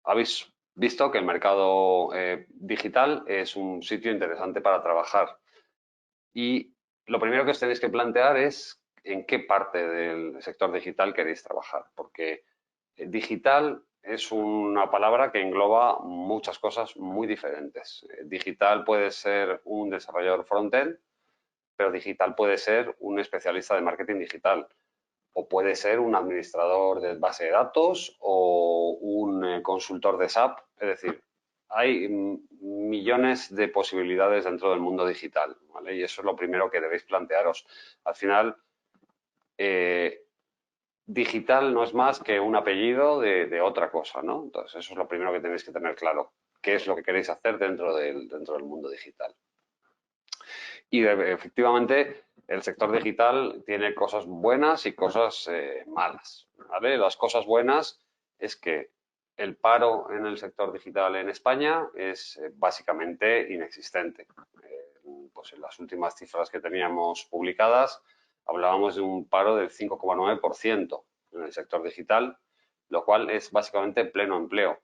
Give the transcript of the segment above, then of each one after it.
habéis visto que el mercado digital es un sitio interesante para trabajar. Y lo primero que os tenéis que plantear es en qué parte del sector digital queréis trabajar, porque digital es una palabra que engloba muchas cosas muy diferentes. Digital puede ser un desarrollador frontend, pero digital puede ser un especialista de marketing digital, o puede ser un administrador de base de datos o un consultor de SAP. Es decir, hay millones de posibilidades dentro del mundo digital, ¿vale? Y eso es lo primero que debéis plantearos. Al final, eh, digital no es más que un apellido de otra cosa, ¿no? Entonces, eso es lo primero que tenéis que tener claro. ¿Qué es lo que queréis hacer dentro del mundo digital? Y efectivamente, el sector digital tiene cosas buenas y cosas malas, ¿vale? Las cosas buenas es que el paro en el sector digital en España es básicamente inexistente. Pues en las últimas cifras que teníamos publicadas hablábamos de un paro del 5,9% en el sector digital, lo cual es básicamente pleno empleo.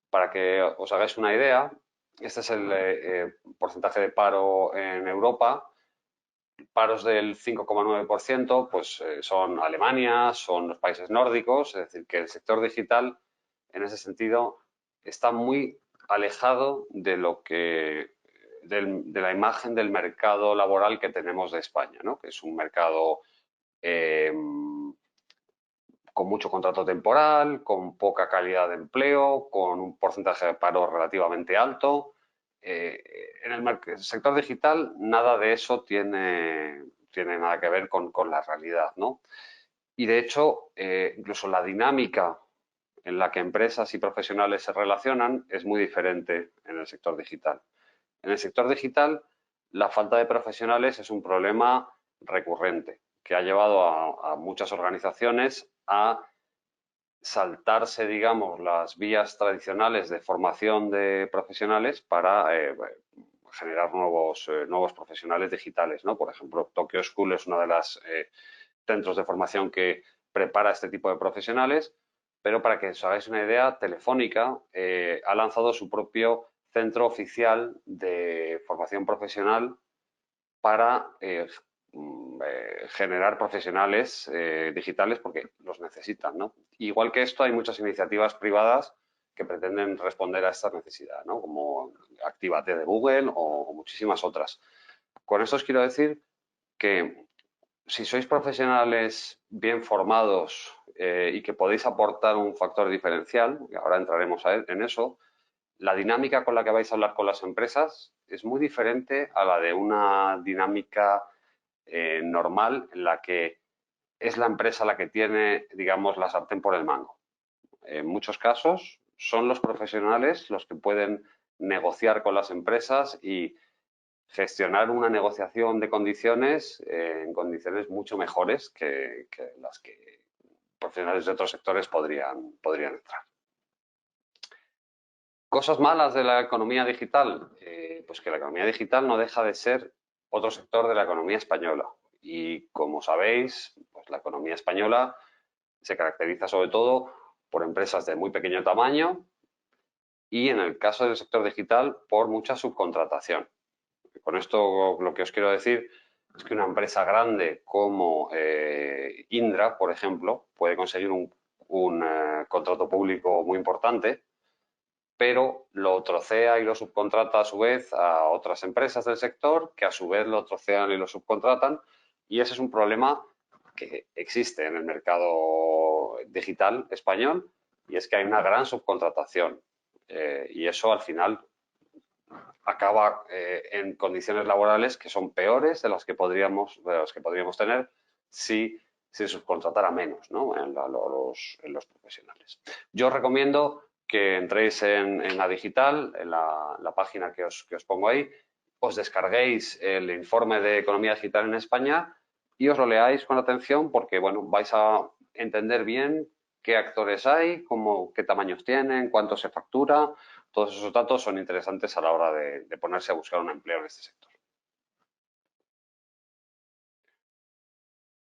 Para que os hagáis una idea, este es el porcentaje de paro en Europa. Paros del 5,9%, pues son Alemania, son los países nórdicos, es decir, que el sector digital, en ese sentido, está muy alejado de lo que de la imagen del mercado laboral que tenemos de España, ¿no? Que es un mercado eh, con mucho contrato temporal, con poca calidad de empleo, con un porcentaje de paro relativamente alto. En el sector digital nada de eso tiene nada que ver con la realidad, ¿no? Y de hecho, incluso la dinámica en la que empresas y profesionales se relacionan es muy diferente en el sector digital. En el sector digital, la falta de profesionales es un problema recurrente que ha llevado a muchas organizaciones a saltarse, digamos, las vías tradicionales de formación de profesionales para generar nuevos profesionales digitales, ¿no? Por ejemplo, Tokyo School es uno de los centros de formación que prepara este tipo de profesionales, pero para que os hagáis una idea, Telefónica ha lanzado su propio centro oficial de formación profesional para generar profesionales digitales porque los necesitan, ¿no? Igual que esto, hay muchas iniciativas privadas que pretenden responder a esta necesidad, ¿no? Como Actívate de Google o muchísimas otras. Con esto os quiero decir que si sois profesionales bien formados y que podéis aportar un factor diferencial, y ahora entraremos en eso, la dinámica con la que vais a hablar con las empresas es muy diferente a la de una dinámica normal en la que es la empresa la que tiene, digamos, la sartén por el mango. En muchos casos son los profesionales los que pueden negociar con las empresas y gestionar una negociación de condiciones en condiciones mucho mejores que las que profesionales de otros sectores podrían entrar. Cosas malas de la economía digital, pues que la economía digital no deja de ser otro sector de la economía española. Y como sabéis, pues la economía española se caracteriza sobre todo por empresas de muy pequeño tamaño y en el caso del sector digital por mucha subcontratación. Con esto lo que os quiero decir es que una empresa grande como Indra, por ejemplo, puede conseguir un contrato público muy importante, pero lo trocea y lo subcontrata a su vez a otras empresas del sector que a su vez lo trocean y lo subcontratan, y ese es un problema que existe en el mercado digital español, y es que hay una gran subcontratación y eso al final acaba en condiciones laborales que son peores de las que podríamos tener si se subcontratara menos, ¿no? en los profesionales. Yo os recomiendo que entréis en la digital, en la página que os pongo ahí, os descarguéis el informe de economía digital en España y os lo leáis con atención porque, bueno, vais a entender bien qué actores hay, qué tamaños tienen, cuánto se factura. Todos esos datos son interesantes a la hora de ponerse a buscar un empleo en este sector.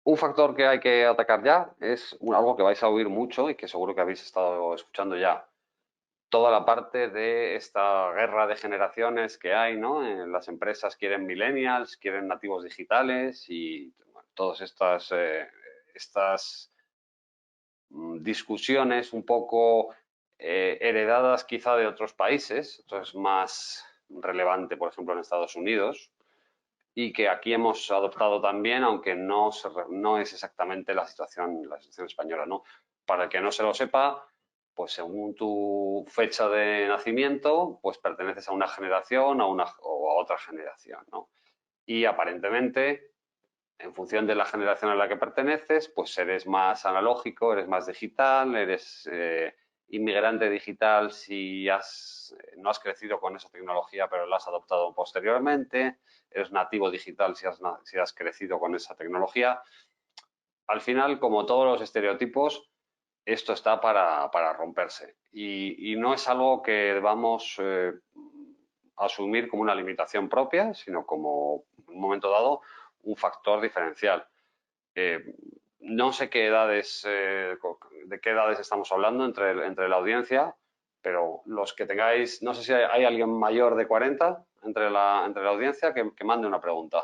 Un factor que hay que atacar ya es algo que vais a oír mucho y que seguro que habéis estado escuchando ya. toda la parte de esta guerra de generaciones que hay, ¿no? Las empresas quieren millennials, quieren nativos digitales y bueno, todas estas discusiones un poco heredadas quizá de otros países. Esto es más relevante, por ejemplo, en Estados Unidos y que aquí hemos adoptado también, aunque no es exactamente la situación española, ¿no? Para el que no se lo sepa, pues según tu fecha de nacimiento, pues perteneces a una generación o a otra generación, ¿no? Y aparentemente, en función de la generación a la que perteneces, pues eres más analógico, eres más digital, eres inmigrante digital si no has crecido con esa tecnología pero la has adoptado posteriormente, eres nativo digital si has crecido con esa tecnología. Al final, como todos los estereotipos, esto está para romperse y no es algo que debamos asumir como una limitación propia, sino como, en un momento dado, un factor diferencial. No sé de qué edades estamos hablando entre la audiencia, pero los que tengáis, no sé si hay alguien mayor de 40 entre la audiencia que mande una pregunta.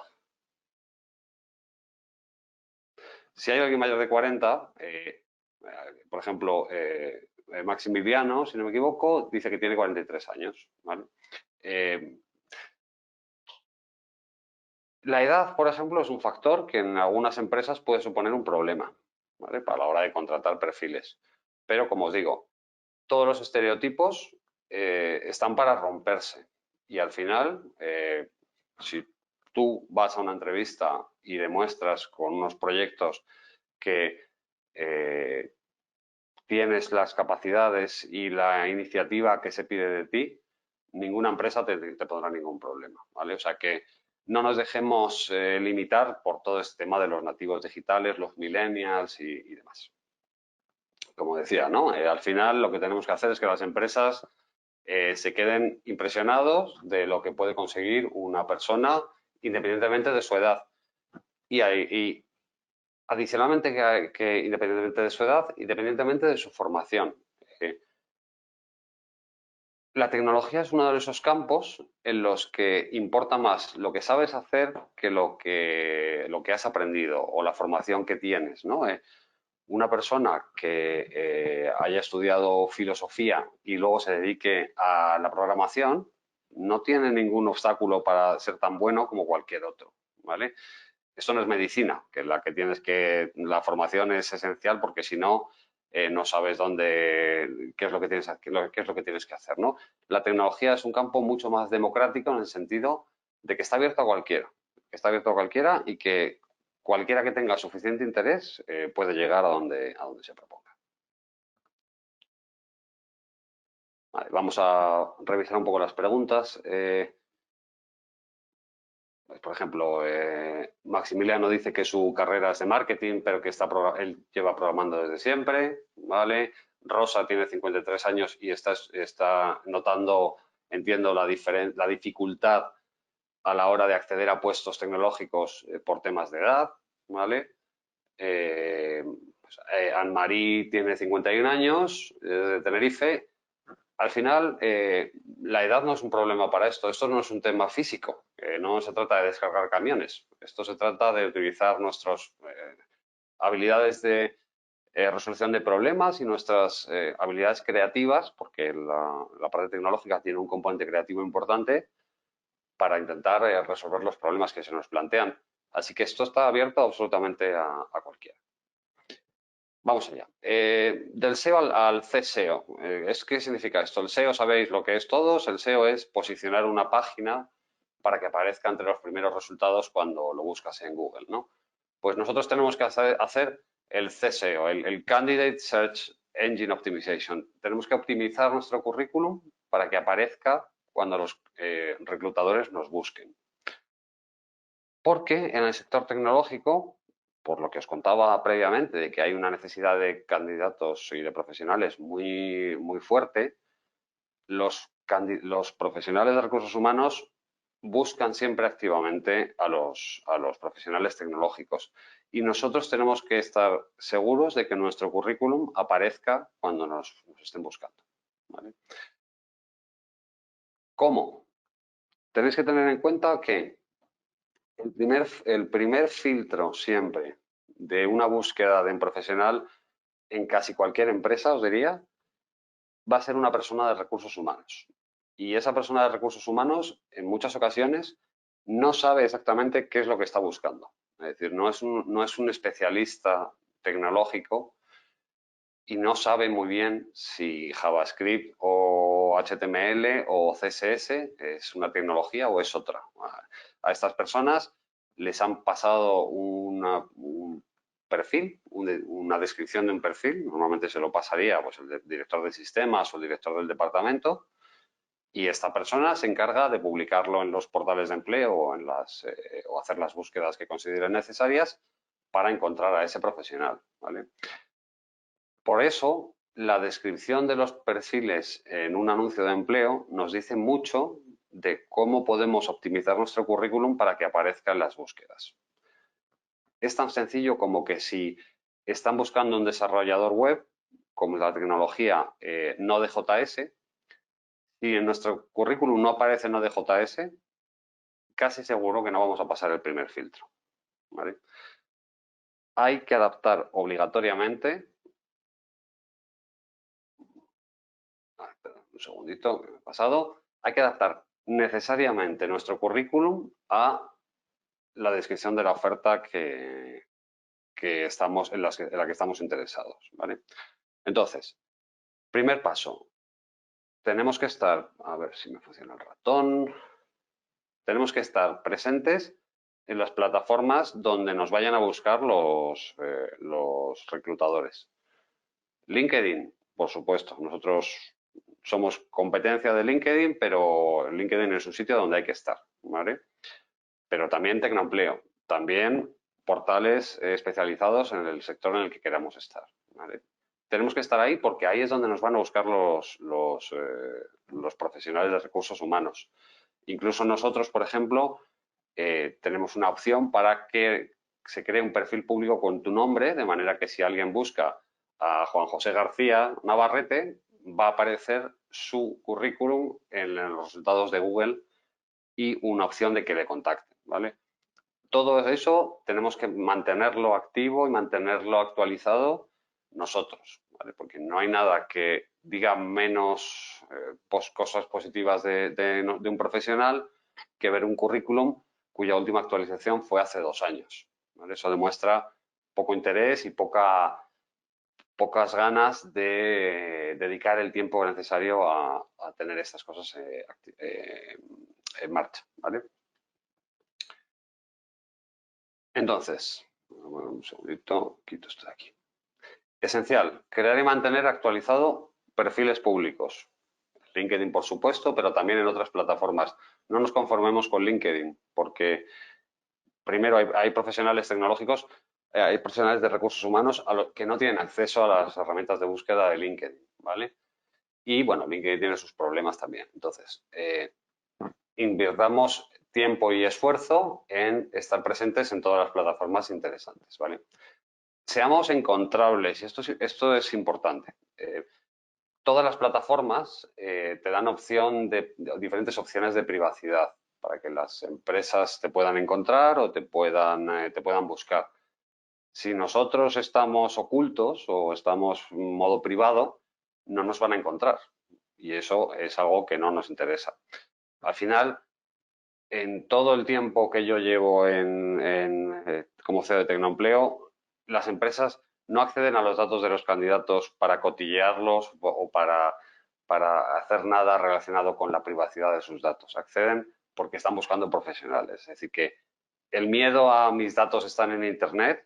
Si hay alguien mayor de 40, por ejemplo, Maximiliano, si no me equivoco, dice que tiene 43 años. ¿Vale? La edad, por ejemplo, es un factor que en algunas empresas puede suponer un problema, ¿vale? Para la hora de contratar perfiles. Pero, como os digo, todos los estereotipos están para romperse. Y al final, si tú vas a una entrevista y demuestras con unos proyectos que tienes las capacidades y la iniciativa que se pide de ti, ninguna empresa te pondrá ningún problema, ¿vale? O sea que no nos dejemos limitar por todo este tema de los nativos digitales, los millennials y demás. Como decía, ¿no? Al final lo que tenemos que hacer es que las empresas se queden impresionados de lo que puede conseguir una persona independientemente de su edad. Y adicionalmente, que independientemente de su edad, independientemente de su formación. La tecnología es uno de esos campos en los que importa más lo que sabes hacer que lo que has aprendido o la formación que tienes, ¿no? Una persona que haya estudiado filosofía y luego se dedique a la programación no tiene ningún obstáculo para ser tan bueno como cualquier otro, ¿vale? Esto no es medicina, que la formación es esencial porque si no, no sabes qué es lo que tienes que hacer, ¿no? La tecnología es un campo mucho más democrático en el sentido de que está abierto a cualquiera, y que cualquiera que tenga suficiente interés puede llegar a donde se proponga. Vale, vamos a revisar un poco las preguntas. Por ejemplo, Maximiliano dice que su carrera es de marketing, pero que él lleva programando desde siempre, ¿vale? Rosa tiene 53 años y está notando, entiendo, la dificultad a la hora de acceder a puestos tecnológicos por temas de edad, ¿vale? Anne-Marie tiene 51 años, de Tenerife. Al final, la edad no es un problema para esto. Esto no es un tema físico. No se trata de descargar camiones. Esto se trata de utilizar nuestras habilidades de resolución de problemas y nuestras habilidades creativas, porque la parte tecnológica tiene un componente creativo importante para intentar resolver los problemas que se nos plantean. Así que esto está abierto absolutamente a cualquiera. Vamos allá. Del SEO al CSEO. ¿Qué significa esto? El SEO, sabéis lo que es todos. El SEO es posicionar una página para que aparezca entre los primeros resultados cuando lo buscas en Google, ¿no? Pues nosotros tenemos que hacer el CSEO, el Candidate Search Engine Optimization. Tenemos que optimizar nuestro currículum para que aparezca cuando los reclutadores nos busquen. Porque en el sector tecnológico, por lo que os contaba previamente, de que hay una necesidad de candidatos y de profesionales muy, muy fuerte, los profesionales de recursos humanos buscan siempre activamente a los profesionales tecnológicos. Y nosotros tenemos que estar seguros de que nuestro currículum aparezca cuando nos estén buscando, ¿vale? ¿Cómo? Tenéis que tener en cuenta que el primer filtro siempre de una búsqueda de un profesional en casi cualquier empresa, os diría, va a ser una persona de recursos humanos. Y esa persona de recursos humanos, en muchas ocasiones, no sabe exactamente qué es lo que está buscando. Es decir, no es un especialista tecnológico y no sabe muy bien si JavaScript o HTML o CSS es una tecnología o es otra. A estas personas les han pasado un perfil, una descripción de un perfil, normalmente se lo pasaría pues, el director de sistemas o el director del departamento, y esta persona se encarga de publicarlo en los portales de empleo o hacer las búsquedas que consideren necesarias para encontrar a ese profesional, ¿vale? Por eso, la descripción de los perfiles en un anuncio de empleo nos dice mucho de cómo podemos optimizar nuestro currículum para que aparezca en las búsquedas. Es tan sencillo como que si están buscando un desarrollador web, como la tecnología Node.js, y en nuestro currículum no aparece Node.js, casi seguro que no vamos a pasar el primer filtro, ¿vale? Hay que adaptar obligatoriamente. Un segundito, que me he pasado. Hay que adaptar necesariamente nuestro currículum a la descripción de la oferta en la que estamos interesados, ¿vale? Entonces, primer paso, tenemos que estar, a ver si me funciona el ratón, tenemos que estar presentes en las plataformas donde nos vayan a buscar los reclutadores. LinkedIn, por supuesto, nosotros somos competencia de LinkedIn, pero LinkedIn es un sitio donde hay que estar, ¿vale? Pero también Tecnoempleo, también portales especializados en el sector en el que queramos estar, ¿vale? Tenemos que estar ahí porque ahí es donde nos van a buscar los profesionales de recursos humanos. Incluso nosotros, por ejemplo, tenemos una opción para que se cree un perfil público con tu nombre, de manera que si alguien busca a Juan José García Navarrete, va a aparecer su currículum en los resultados de Google y una opción de que le contacten, ¿vale? Todo eso tenemos que mantenerlo activo y mantenerlo actualizado nosotros, ¿vale? Porque no hay nada que diga menos cosas positivas de un profesional que ver un currículum cuya última actualización fue hace 2 años, ¿vale? Eso demuestra poco interés y pocas ganas de dedicar el tiempo necesario a tener estas cosas en marcha, ¿vale? Entonces, bueno, un segundito, quito esto de aquí. Esencial, crear y mantener actualizado perfiles públicos. LinkedIn, por supuesto, pero también en otras plataformas. No nos conformemos con LinkedIn, porque primero hay profesionales tecnológicos, hay profesionales de recursos humanos que no tienen acceso a las herramientas de búsqueda de LinkedIn, ¿vale? Y bueno, LinkedIn tiene sus problemas también. Entonces, invirtamos tiempo y esfuerzo en estar presentes en todas las plataformas interesantes, ¿vale? Seamos encontrables, y esto es importante. Todas las plataformas te dan diferentes opciones de privacidad para que las empresas te puedan encontrar o te puedan buscar. Si nosotros estamos ocultos o estamos en modo privado, no nos van a encontrar. Y eso es algo que no nos interesa. Al final, en todo el tiempo que yo llevo como CEO de Tecnoempleo, las empresas no acceden a los datos de los candidatos para cotillearlos o para hacer nada relacionado con la privacidad de sus datos. Acceden porque están buscando profesionales. Es decir, que el miedo a mis datos están en Internet.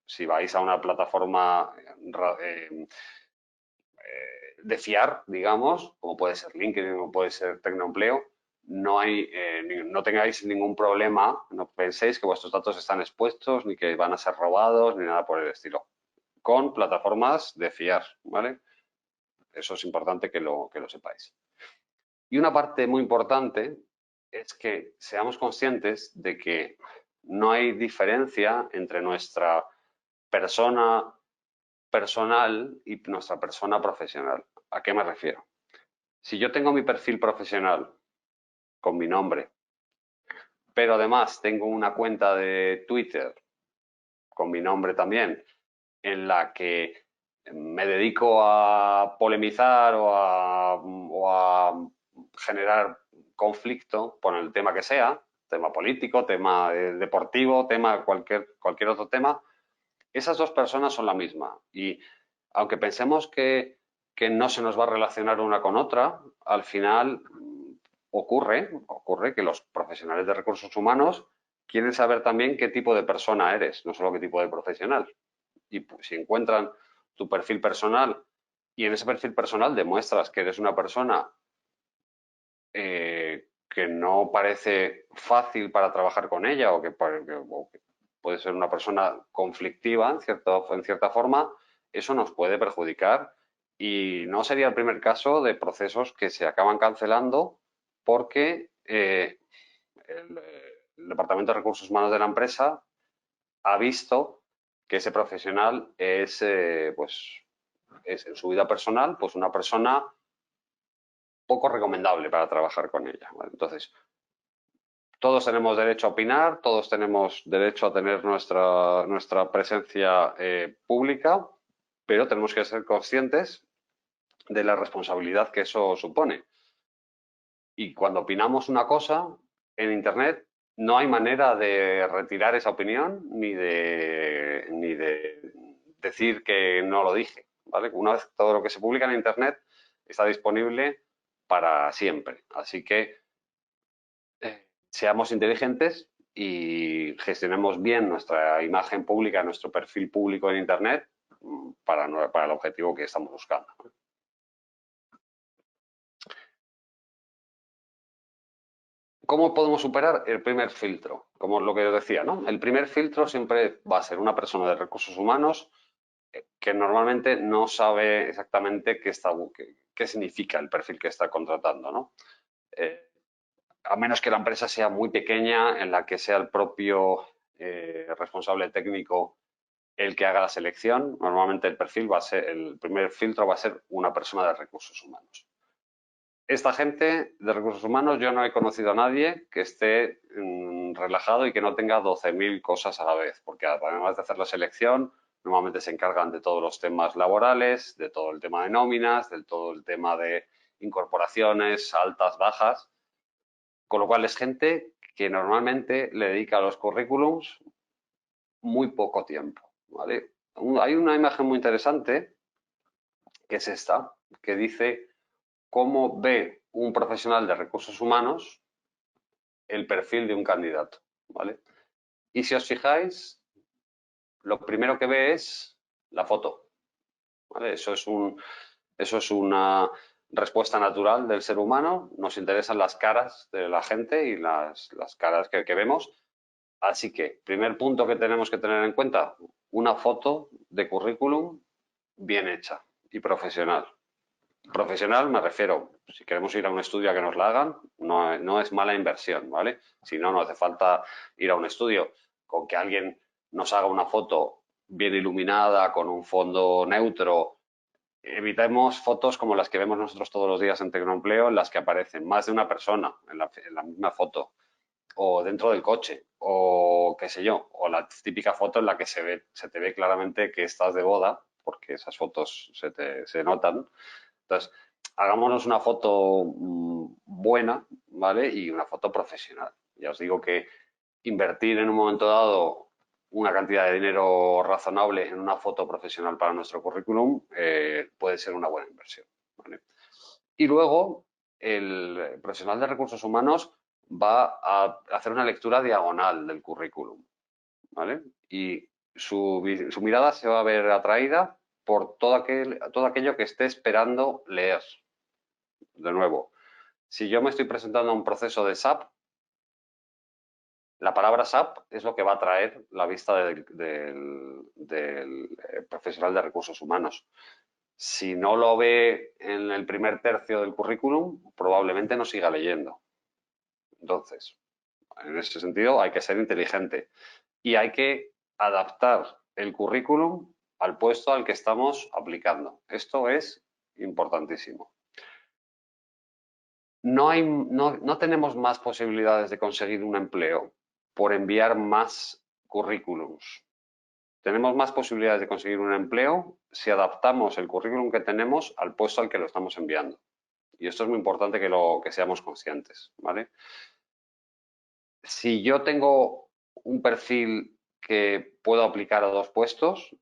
Si vais a una plataforma de fiar, digamos, como puede ser LinkedIn o puede ser Tecnoempleo, no tengáis ningún problema, no penséis que vuestros datos están expuestos, ni que van a ser robados, ni nada por el estilo. Con plataformas de fiar, ¿vale? Eso es importante que lo sepáis. Y una parte muy importante es que seamos conscientes de que no hay diferencia entre nuestra persona personal y nuestra persona profesional. ¿A qué me refiero? Si yo tengo mi perfil profesional con mi nombre, pero además tengo una cuenta de Twitter con mi nombre también, en la que me dedico a polemizar o a generar conflicto por el tema que sea, tema político, tema deportivo, tema cualquier otro tema, esas dos personas son la misma. Y aunque pensemos que no se nos va a relacionar una con otra, al final ocurre que los profesionales de recursos humanos quieren saber también qué tipo de persona eres, no solo qué tipo de profesional. Y pues, si encuentran tu perfil personal y en ese perfil personal demuestras que eres una persona que no parece fácil para trabajar con ella o que puede ser una persona conflictiva en cierta forma, eso nos puede perjudicar y no sería el primer caso de procesos que se acaban cancelando porque el Departamento de Recursos Humanos de la empresa ha visto que ese profesional es en su vida personal pues una persona poco recomendable para trabajar con ella. ¿Vale? Entonces, todos tenemos derecho a opinar, todos tenemos derecho a tener nuestra presencia pública, pero tenemos que ser conscientes de la responsabilidad que eso supone. Y cuando opinamos una cosa en Internet, no hay manera de retirar esa opinión ni de decir que no lo dije. ¿Vale? Una vez todo lo que se publica en Internet está disponible para siempre. Así que seamos inteligentes y gestionemos bien nuestra imagen pública, nuestro perfil público en Internet para el objetivo que estamos buscando. ¿Cómo podemos superar el primer filtro? Como lo que yo decía, ¿no? El primer filtro siempre va a ser una persona de recursos humanos que normalmente no sabe exactamente qué significa el perfil que está contratando, ¿no? A menos que la empresa sea muy pequeña, en la que sea el propio responsable técnico el que haga la selección, normalmente el primer filtro va a ser una persona de recursos humanos. Esta gente de recursos humanos, yo no he conocido a nadie que esté relajado y que no tenga 12.000 cosas a la vez, porque además de hacer la selección, normalmente se encargan de todos los temas laborales, de todo el tema de nóminas, de todo el tema de incorporaciones, altas, bajas, con lo cual es gente que normalmente le dedica a los currículums muy poco tiempo, ¿vale? Hay una imagen muy interesante, que es esta, que dice cómo ve un profesional de recursos humanos el perfil de un candidato, ¿vale? Y si os fijáis, lo primero que ve es la foto, ¿vale? Eso es una respuesta natural del ser humano. Nos interesan las caras de la gente y las caras que vemos. Así que, primer punto que tenemos que tener en cuenta, una foto de currículum bien hecha y profesional. Profesional me refiero, si queremos ir a un estudio a que nos la hagan, no es mala inversión, ¿vale? Si no, no hace falta ir a un estudio. Con que alguien nos haga una foto bien iluminada, con un fondo neutro, evitemos fotos como las que vemos nosotros todos los días en Tecnoempleo, en las que aparecen más de una persona en la misma foto, o dentro del coche, o qué sé yo, o la típica foto en la que se te ve claramente que estás de boda, porque esas fotos se notan. Entonces, hagámonos una foto buena, ¿vale? Y una foto profesional. Ya os digo que invertir en un momento dado una cantidad de dinero razonable en una foto profesional para nuestro currículum puede ser una buena inversión, ¿vale? Y luego, el profesional de recursos humanos va a hacer una lectura diagonal del currículum, ¿vale? Y su mirada se va a ver atraída por todo aquello que esté esperando leer. De nuevo, si yo me estoy presentando a un proceso de SAP, la palabra SAP es lo que va a atraer la vista del profesional de recursos humanos. Si no lo ve en el primer tercio del currículum, probablemente no siga leyendo. Entonces, en ese sentido, hay que ser inteligente y hay que adaptar el currículum al puesto al que estamos aplicando. Esto es importantísimo. no tenemos más posibilidades de conseguir un empleo por enviar más currículums. Tenemos más posibilidades de conseguir un empleo si adaptamos el currículum que tenemos al puesto al que lo estamos enviando. Y esto es muy importante que seamos conscientes, ¿vale? Si yo tengo un perfil que puedo aplicar a dos puestos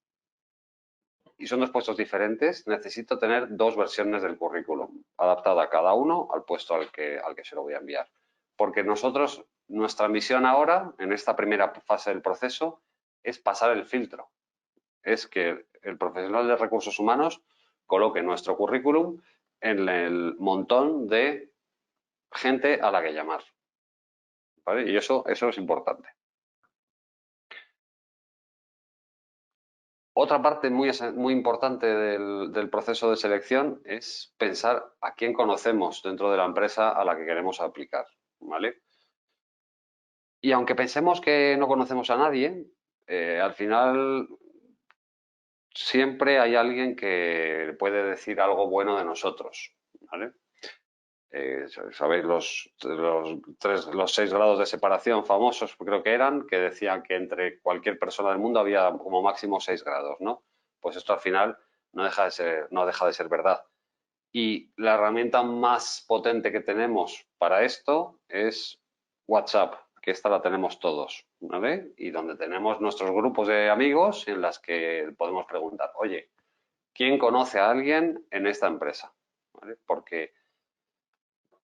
y son dos puestos diferentes, necesito tener dos versiones del currículum, adaptada cada uno al puesto al que se lo voy a enviar. Porque nosotros, nuestra misión ahora, en esta primera fase del proceso, es pasar el filtro. Es que el profesional de recursos humanos coloque nuestro currículum en el montón de gente a la que llamar. ¿Vale? Y eso es importante. Otra parte muy importante del proceso de selección es pensar a quién conocemos dentro de la empresa a la que queremos aplicar, ¿vale? Y aunque pensemos que no conocemos a nadie, al final siempre hay alguien que puede decir algo bueno de nosotros, ¿vale? Sabéis los 6 grados de separación famosos, creo que eran, que decían que entre cualquier persona del mundo había como máximo 6 grados, ¿no? Pues esto al final no deja de ser verdad. Y la herramienta más potente que tenemos para esto es WhatsApp, que esta la tenemos todos, ¿vale? Y donde tenemos nuestros grupos de amigos en las que podemos preguntar, oye, ¿quién conoce a alguien en esta empresa? ¿Vale? Porque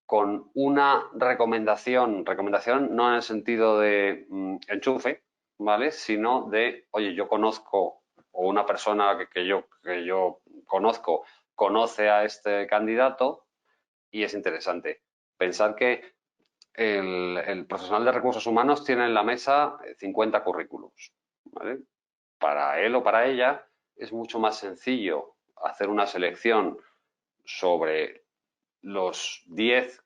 con una recomendación no en el sentido de enchufe, ¿vale? Sino de, oye, yo conozco, o una persona que yo conozco, conoce a este candidato y es interesante. Pensar que el profesional de recursos humanos tiene en la mesa 50 currículums, ¿vale? Para él o para ella es mucho más sencillo hacer una selección sobre los 10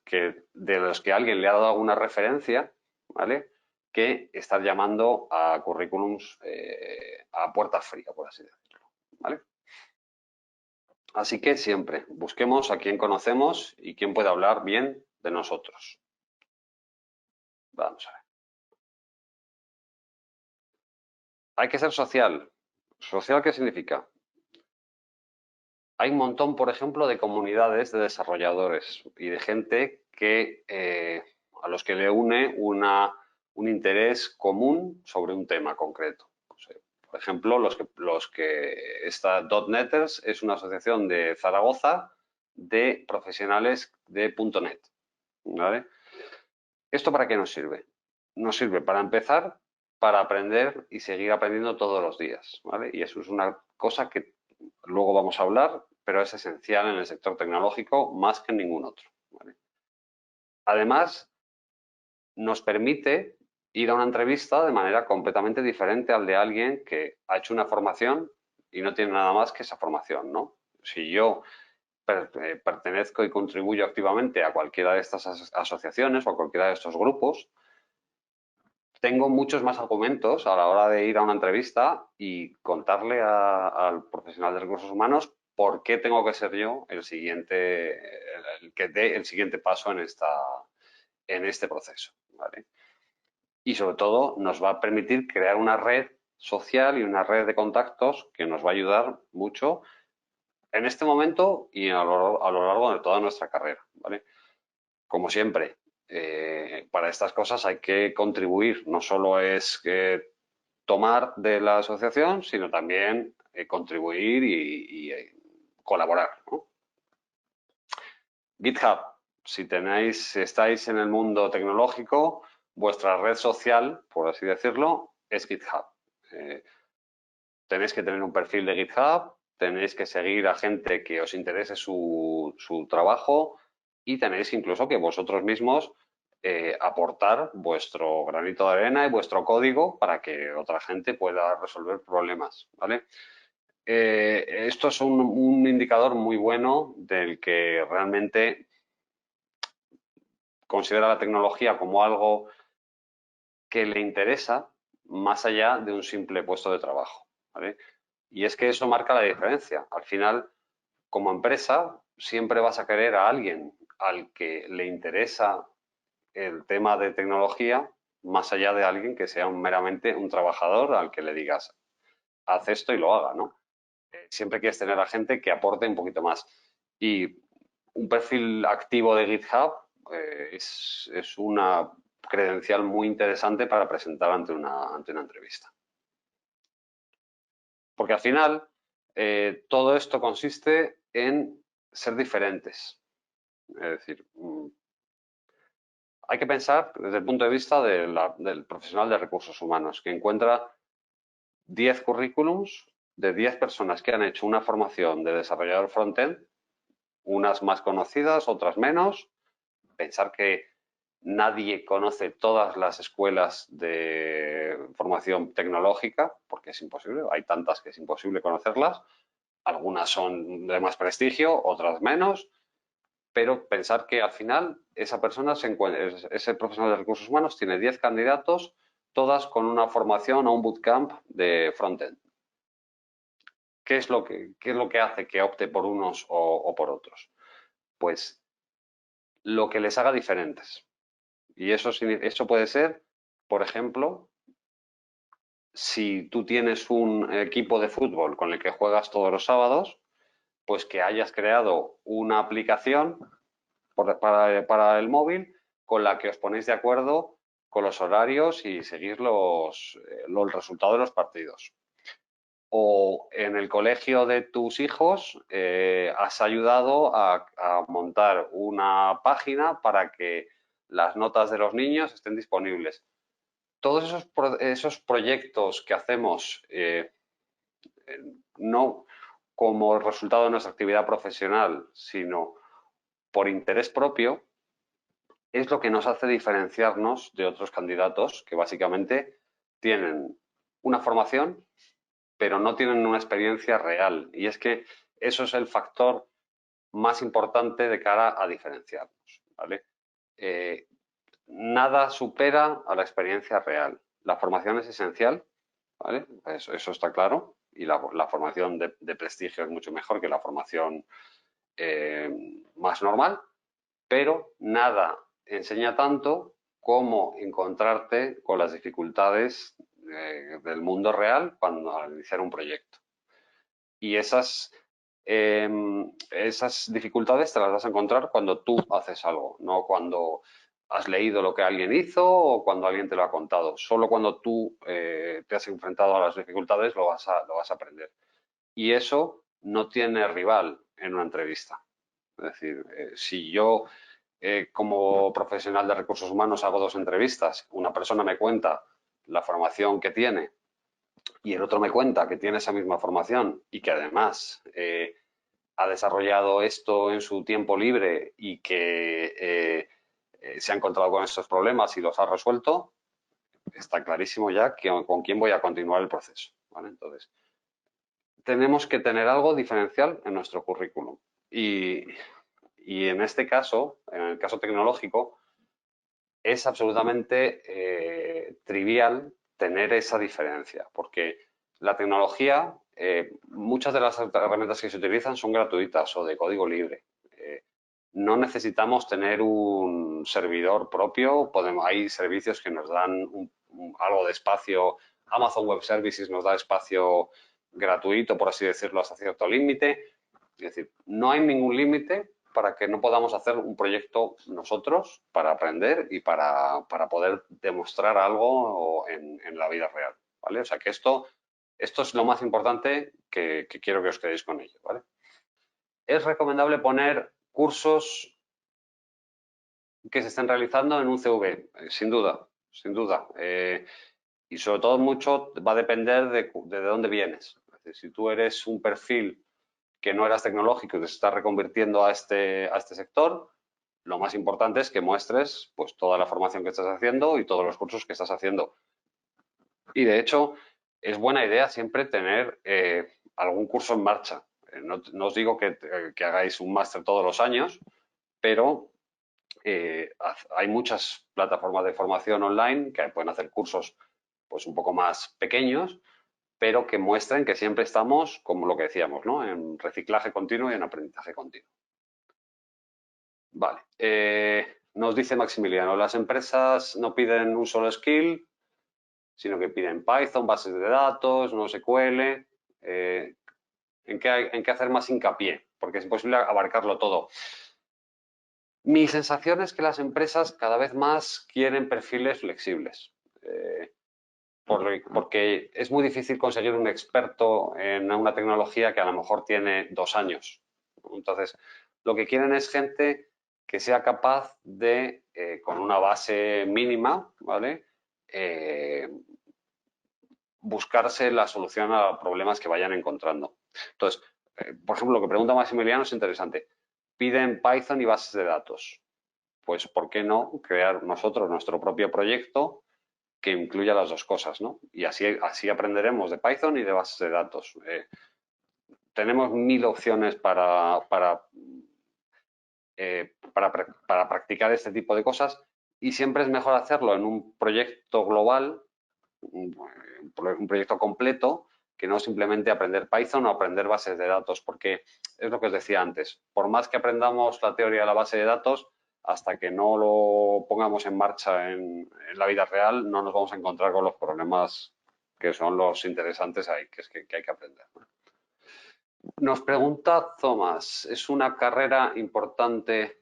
de los que alguien le ha dado alguna referencia, ¿vale? Que estar llamando a currículums a puerta fría, por así decirlo, ¿vale? Así que siempre busquemos a quien conocemos y quién puede hablar bien de nosotros. Vamos a ver. Hay que ser social. ¿Social qué significa? Hay un montón, por ejemplo, de comunidades de desarrolladores y de gente a los que le une un interés común sobre un tema concreto. Por ejemplo, esta .NETers es una asociación de Zaragoza de profesionales de .NET. ¿Vale? ¿Esto para qué nos sirve? Nos sirve para empezar, para aprender y seguir aprendiendo todos los días. ¿Vale? Y eso es una cosa que luego vamos a hablar, pero es esencial en el sector tecnológico más que en ningún otro. ¿Vale? Además, nos permite ir a una entrevista de manera completamente diferente al de alguien que ha hecho una formación y no tiene nada más que esa formación, ¿no? Si yo pertenezco y contribuyo activamente a cualquiera de estas asociaciones o a cualquiera de estos grupos, tengo muchos más argumentos a la hora de ir a una entrevista y contarle al profesional de recursos humanos por qué tengo que ser yo el que dé el siguiente paso en este proceso, ¿vale? Y sobre todo nos va a permitir crear una red social y una red de contactos que nos va a ayudar mucho en este momento y a lo largo de toda nuestra carrera, ¿vale? Como siempre, para estas cosas hay que contribuir, no solo es tomar de la asociación, sino también contribuir y colaborar, ¿no? GitHub, si estáis en el mundo tecnológico, vuestra red social, por así decirlo, es GitHub. Tenéis que tener un perfil de GitHub, tenéis que seguir a gente que os interese su trabajo y tenéis incluso que vosotros mismos aportar vuestro granito de arena y vuestro código para que otra gente pueda resolver problemas, ¿vale? Esto es un indicador muy bueno del que realmente considera la tecnología como algo que le interesa más allá de un simple puesto de trabajo, ¿vale? Y es que eso marca la diferencia. Al final, como empresa, siempre vas a querer a alguien al que le interesa el tema de tecnología, más allá de alguien que sea meramente un trabajador al que le digas, haz esto y lo haga, ¿no? Siempre quieres tener a gente que aporte un poquito más. Y un perfil activo de GitHub es una credencial muy interesante para presentar ante una entrevista. Porque al final, todo esto consiste en ser diferentes. Es decir, hay que pensar desde el punto de vista del profesional de recursos humanos, que encuentra 10 currículums de 10 personas que han hecho una formación de desarrollador frontend, unas más conocidas, otras menos. Pensar que nadie conoce todas las escuelas de formación tecnológica, porque es imposible, hay tantas que es imposible conocerlas. Algunas son de más prestigio, otras menos, pero pensar que al final esa persona se encuentra, ese profesional de recursos humanos tiene 10 candidatos, todas con una formación o un bootcamp de frontend. ¿Qué es lo que hace que opte por unos o por otros? Pues lo que les haga diferentes. Y eso puede ser, por ejemplo, si tú tienes un equipo de fútbol con el que juegas todos los sábados, pues que hayas creado una aplicación para el móvil con la que os ponéis de acuerdo con los horarios y seguir el resultado de los partidos. O en el colegio de tus hijos has ayudado a montar una página para que las notas de los niños estén disponibles. Todos esos proyectos que hacemos no como resultado de nuestra actividad profesional, sino por interés propio, es lo que nos hace diferenciarnos de otros candidatos que básicamente tienen una formación, pero no tienen una experiencia real. Y es que eso es el factor más importante de cara a diferenciarnos, ¿vale? Nada supera a la experiencia real. La formación es esencial, ¿vale? Eso está claro. Y la formación de prestigio es mucho mejor que la formación más normal, pero nada enseña tanto como encontrarte con las dificultades del mundo real cuando al iniciar un proyecto. Y esas dificultades te las vas a encontrar cuando tú haces algo, no cuando has leído lo que alguien hizo o cuando alguien te lo ha contado. Solo cuando tú te has enfrentado a las dificultades lo vas a aprender. Y eso no tiene rival en una entrevista. Es decir, si yo como profesional de recursos humanos hago 2 entrevistas, una persona me cuenta la formación que tiene y el otro me cuenta que tiene esa misma formación y que además ha desarrollado esto en su tiempo libre y que se ha encontrado con estos problemas y los ha resuelto, está clarísimo ya con quién voy a continuar el proceso, ¿vale? Entonces, tenemos que tener algo diferencial en nuestro currículum. Y en este caso, en el caso tecnológico, es absolutamente trivial tener esa diferencia, porque la tecnología, muchas de las herramientas que se utilizan son gratuitas o de código libre. No necesitamos tener un servidor propio, hay servicios que nos dan algo de espacio. Amazon Web Services nos da espacio gratuito, por así decirlo, hasta cierto límite. Es decir, no hay ningún límite para que no podamos hacer un proyecto nosotros para aprender y para poder demostrar algo en la vida real, ¿vale? O sea que esto es lo más importante que quiero que os quedéis con ello, ¿vale? Es recomendable poner cursos que se estén realizando en un CV, sin duda, sin duda. Y sobre todo mucho va a depender de dónde vienes. Es decir, si tú eres un perfil que no eras tecnológico y que se está reconvirtiendo a este sector, lo más importante es que muestres pues, toda la formación que estás haciendo y todos los cursos que estás haciendo. Y de hecho, es buena idea siempre tener algún curso en marcha. No os digo que hagáis un máster todos los años, pero hay muchas plataformas de formación online que pueden hacer cursos pues un poco más pequeños, pero que muestren que siempre estamos, como lo que decíamos, ¿no? En reciclaje continuo y en aprendizaje continuo. Vale. Nos dice Maximiliano, las empresas no piden un solo skill, sino que piden Python, bases de datos, NoSQL. ¿En qué hacer más hincapié? Porque es imposible abarcarlo todo. Mi sensación es que las empresas cada vez más quieren perfiles flexibles. Porque es muy difícil conseguir un experto en una tecnología que a lo mejor tiene 2 años. Entonces, lo que quieren es gente que sea capaz de, con una base mínima, ¿vale? Buscarse la solución a problemas que vayan encontrando. Entonces, por ejemplo, lo que pregunta Maximiliano es interesante. Piden Python y bases de datos. Pues, ¿por qué no crear nosotros nuestro propio proyecto que incluya las dos cosas, ¿no? Y así aprenderemos de Python y de bases de datos. Tenemos 1000 opciones para practicar este tipo de cosas y siempre es mejor hacerlo en un proyecto global, un proyecto completo, que no simplemente aprender Python o aprender bases de datos, porque es lo que os decía antes, por más que aprendamos la teoría de la base de datos, hasta que no lo pongamos en marcha en la vida real, no nos vamos a encontrar con los problemas que son los interesantes ahí, que es que hay que aprender. Nos pregunta Tomás, ¿es una carrera importante?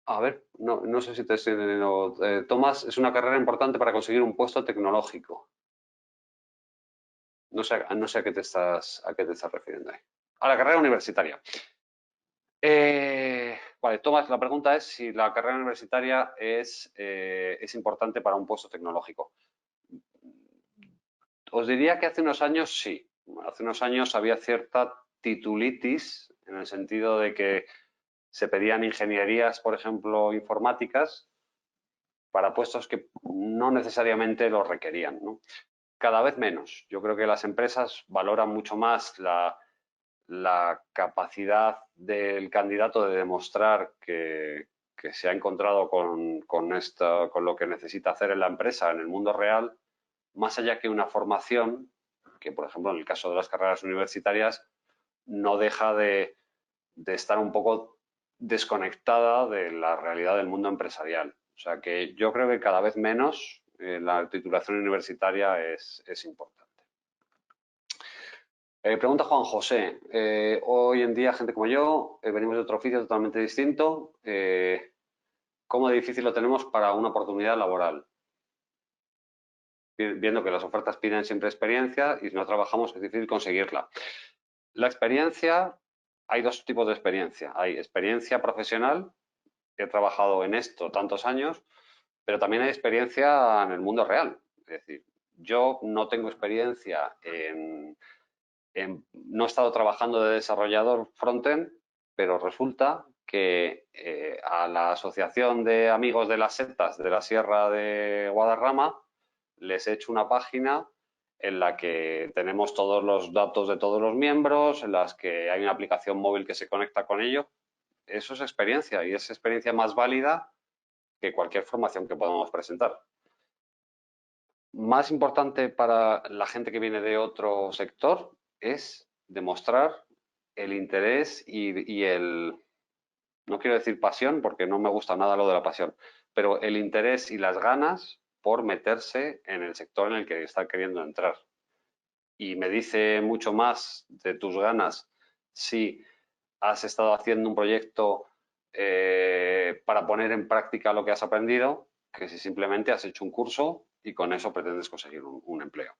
A ver, no sé si te estoy entendiendo. Tomás, ¿es una carrera importante para conseguir un puesto tecnológico? No sé a qué te estás refiriendo ahí. A la carrera universitaria. Vale, Tomás, la pregunta es si la carrera universitaria es importante para un puesto tecnológico. Os diría que hace unos años sí. Hace unos años había cierta titulitis en el sentido de que se pedían ingenierías, por ejemplo, informáticas, para puestos que no necesariamente lo requerían, ¿no? Cada vez menos. Yo creo que las empresas valoran mucho más la capacidad del candidato de demostrar que se ha encontrado con lo que necesita hacer en la empresa, en el mundo real, más allá que una formación que, por ejemplo, en el caso de las carreras universitarias, no deja de estar un poco desconectada de la realidad del mundo empresarial. O sea que yo creo que cada vez menos la titulación universitaria es importante. Pregunta Juan José. Hoy en día, gente como yo, venimos de otro oficio totalmente distinto. ¿Cómo de difícil lo tenemos para una oportunidad laboral? Viendo que las ofertas piden siempre experiencia y si no trabajamos es difícil conseguirla. La experiencia, hay dos tipos de experiencia. Hay experiencia profesional, he trabajado en esto tantos años, pero también hay experiencia en el mundo real. Es decir, yo no tengo experiencia no he estado trabajando de desarrollador frontend, pero resulta que a la Asociación de Amigos de las Setas de la Sierra de Guadarrama les he hecho una página en la que tenemos todos los datos de todos los miembros, en las que hay una aplicación móvil que se conecta con ello. Eso es experiencia y es experiencia más válida que cualquier formación que podamos presentar. Más importante para la gente que viene de otro sector es demostrar el interés y no quiero decir pasión porque no me gusta nada lo de la pasión, pero el interés y las ganas por meterse en el sector en el que está queriendo entrar. Y me dice mucho más de tus ganas si has estado haciendo un proyecto para poner en práctica lo que has aprendido, que si simplemente has hecho un curso y con eso pretendes conseguir un empleo.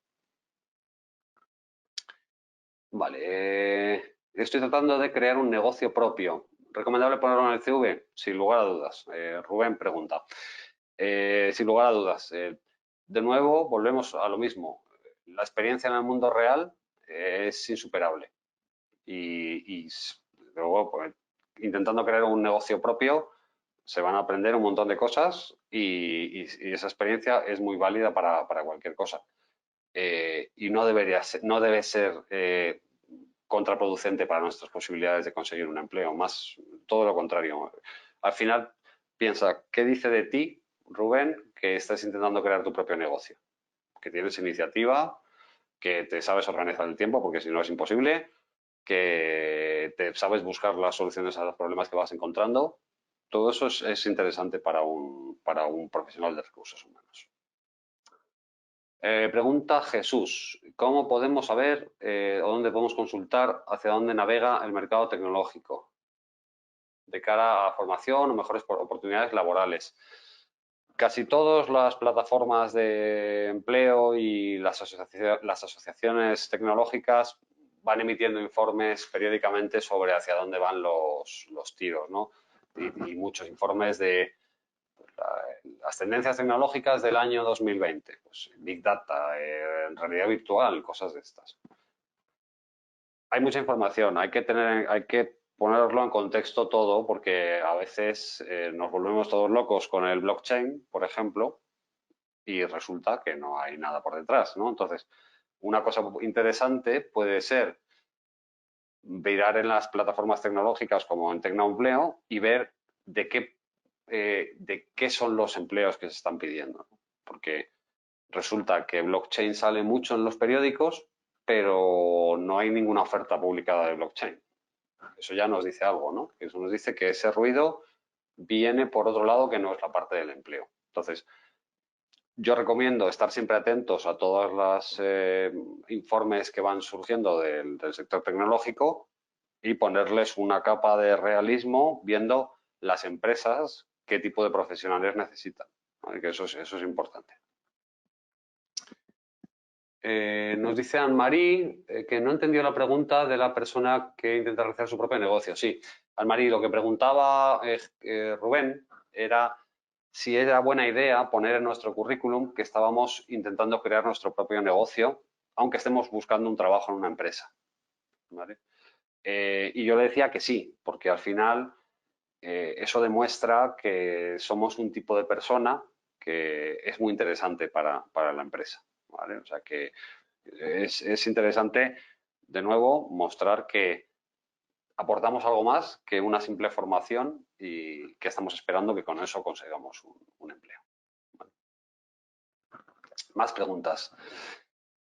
Vale, estoy tratando de crear un negocio propio. ¿Recomendable ponerlo en el CV? Sin lugar a dudas. Rubén pregunta. Sin lugar a dudas. De nuevo, volvemos a lo mismo. La experiencia en el mundo real es insuperable. Y luego, pues, intentando crear un negocio propio, se van a aprender un montón de cosas y esa experiencia es muy válida para cualquier cosa. Y no debe ser contraproducente para nuestras posibilidades de conseguir un empleo, más todo lo contrario. Al final, piensa, ¿qué dice de ti, Rubén, que estás intentando crear tu propio negocio? Que tienes iniciativa, que te sabes organizar el tiempo, porque si no es imposible, que te sabes buscar las soluciones a los problemas que vas encontrando. Todo eso es interesante para un profesional de recursos humanos. Pregunta Jesús, ¿cómo podemos saber o dónde podemos consultar hacia dónde navega el mercado tecnológico de cara a formación o mejores oportunidades laborales? Casi todas las plataformas de empleo y las asociaciones tecnológicas van emitiendo informes periódicamente sobre hacia dónde van los tiros, ¿no? Y muchos informes de las tendencias tecnológicas del año 2020, pues Big Data, realidad virtual, cosas de estas. Hay mucha información, hay que ponerlo en contexto todo, porque a veces nos volvemos todos locos con el blockchain, por ejemplo, y resulta que no hay nada por detrás, ¿no? Entonces, una cosa interesante puede ser mirar en las plataformas tecnológicas como en Tecnoempleo y ver de qué son los empleos que se están pidiendo, ¿no? Porque resulta que blockchain sale mucho en los periódicos, pero no hay ninguna oferta publicada de blockchain. Eso ya nos dice algo, ¿no? Eso nos dice que ese ruido viene por otro lado que no es la parte del empleo. Entonces, yo recomiendo estar siempre atentos a todos los informes que van surgiendo del sector tecnológico y ponerles una capa de realismo viendo las empresas qué tipo de profesionales necesitan, ¿vale? Que eso es importante. Nos dice Anne-Marie que no entendió la pregunta de la persona que intenta realizar su propio negocio. Sí, Anne-Marie, lo que preguntaba Rubén era si era buena idea poner en nuestro currículum que estábamos intentando crear nuestro propio negocio, aunque estemos buscando un trabajo en una empresa, ¿vale? Y yo le decía que sí, porque al final eso demuestra que somos un tipo de persona que es muy interesante para la empresa, ¿vale? O sea que es interesante, de nuevo, mostrar que aportamos algo más que una simple formación y que estamos esperando que con eso consigamos un empleo. ¿Vale? Más preguntas.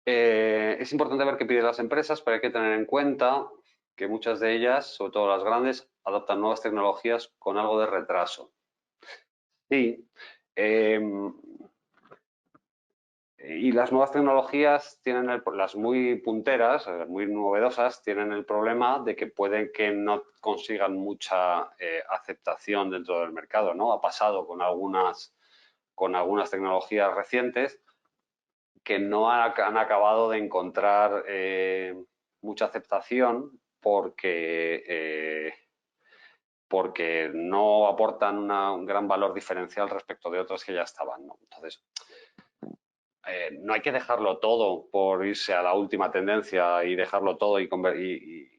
Es importante ver qué piden las empresas, pero hay que tener en cuenta que muchas de ellas, sobre todo las grandes, adoptan nuevas tecnologías con algo de retraso. Sí. Y las nuevas tecnologías tienen las muy punteras, muy novedosas, tienen el problema de que pueden que no consigan mucha aceptación dentro del mercado, ¿no? Ha pasado con algunas tecnologías recientes que no han acabado de encontrar mucha aceptación porque no aportan un gran valor diferencial respecto de otras que ya estaban, ¿no? Entonces, no hay que dejarlo todo por irse a la última tendencia y dejarlo todo y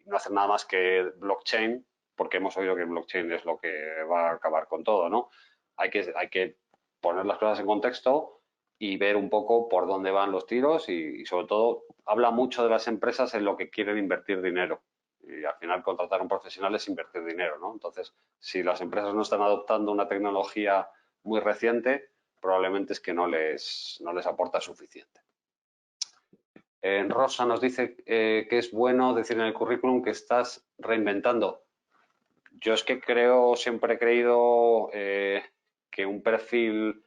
no hacer nada más que blockchain, porque hemos oído que blockchain es lo que va a acabar con todo, ¿no? Hay que poner las cosas en contexto y ver un poco por dónde van los tiros y sobre todo habla mucho de las empresas en lo que quieren invertir dinero. Y al final contratar a un profesional es invertir dinero, ¿no? Entonces, si las empresas no están adoptando una tecnología muy reciente, probablemente es que no les aporta suficiente. Rosa nos dice que es bueno decir en el currículum que estás reinventando. Yo es que siempre he creído que un perfil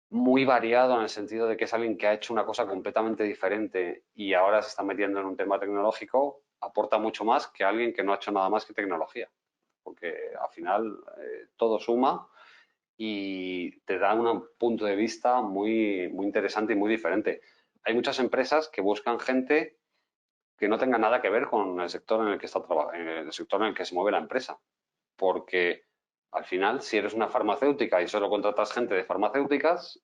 muy variado en el sentido de que es alguien que ha hecho una cosa completamente diferente y ahora se está metiendo en un tema tecnológico, aporta mucho más que alguien que no ha hecho nada más que tecnología. Porque al final todo suma y te da un punto de vista muy, muy interesante y muy diferente. Hay muchas empresas que buscan gente que no tenga nada que ver con el sector en el que el sector en el que se mueve la empresa, porque al final, si eres una farmacéutica y solo contratas gente de farmacéuticas,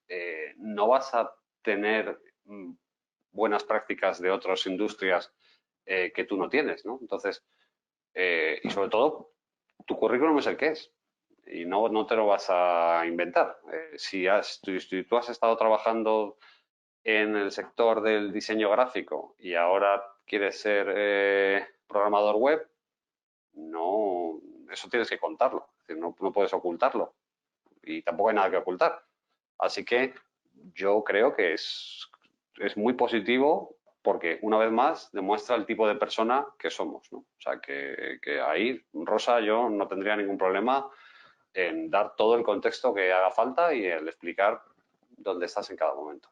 no vas a tener buenas prácticas de otras industrias que tú no tienes, ¿no? Entonces, y sobre todo, tu currículum es el que es y no te lo vas a inventar. Si tú has estado trabajando en el sector del diseño gráfico y ahora quieres ser programador web, no, eso tienes que contarlo. Es decir, no puedes ocultarlo y tampoco hay nada que ocultar. Así que yo creo que es muy positivo porque una vez más demuestra el tipo de persona que somos, ¿no? O sea, que ahí, Rosa, yo no tendría ningún problema en dar todo el contexto que haga falta y el explicar dónde estás en cada momento.